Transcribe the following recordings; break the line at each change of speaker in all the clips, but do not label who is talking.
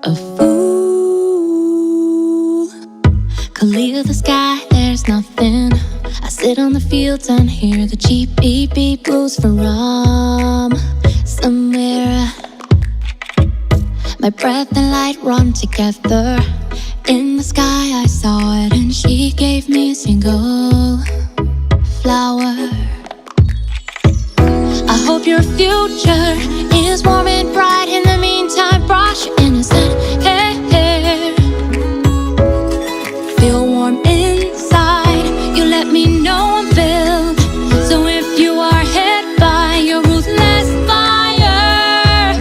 A fool could leave the sky, there's nothing. I sit on the fields and hear the cheap beep beep blues from somewhere. My breath and light run together. In the sky I saw it, and she gave me a single flower. I hope your future is warm and bright. In the meantime, brush your innocent hair. Feel warm inside. You let me know I'm filled. So if you are hit by your ruthless fire,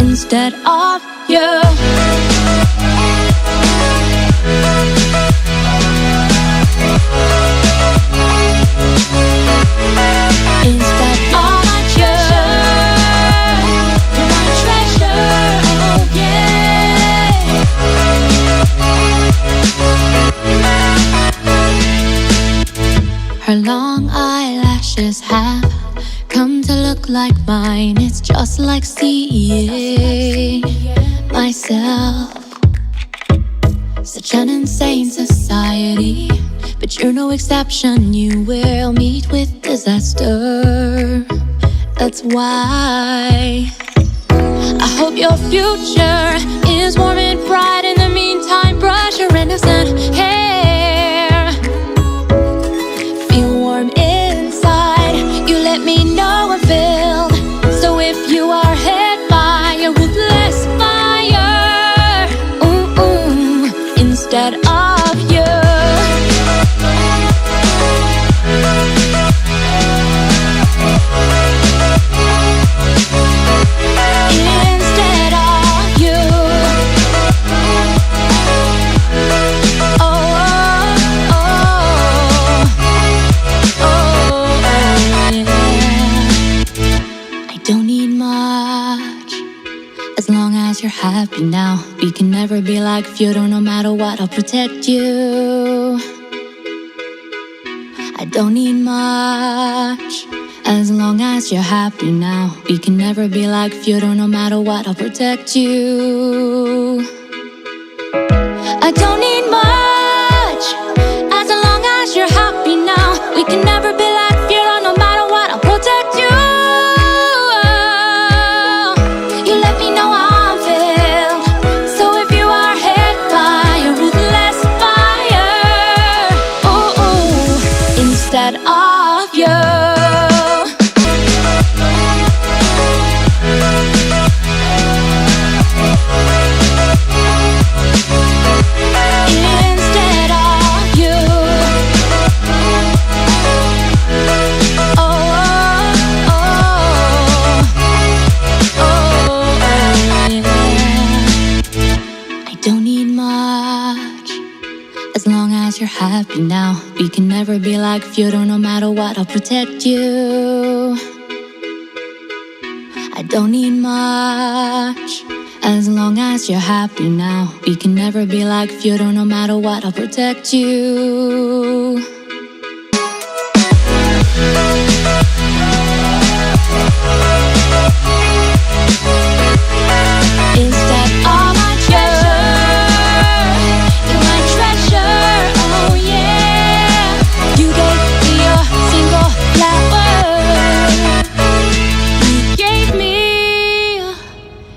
instead of you. Her long eyelashes have come to look like mine. It's just like seeing myself. Such an insane society, but you're no exception. You will meet with disaster. That's why I hope your future is warm and bright. In the meantime, brush your innocent hair. Inside, you let me know I'm filled. So if you are hit by a ruthless fire, instead of you. Instead of you. As long as you're happy now, we can never be like if you don't. No matter what, I'll protect you. I don't need much. As long as you're happy now, we can never be like if you don't. No matter what, I'll protect you. I don't need much. As long as you're happy now, we can never be like if you don't. No matter what, I'll protect you. Instead of you. Instead of you. I don't need much. As long as you're happy now, we can never be like if you don't. No matter what, I'll protect you. I don't need much. As long as you're happy now, we can never be like if you don't. No matter what, I'll protect you. Instead of my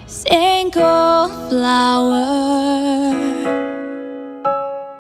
single flower.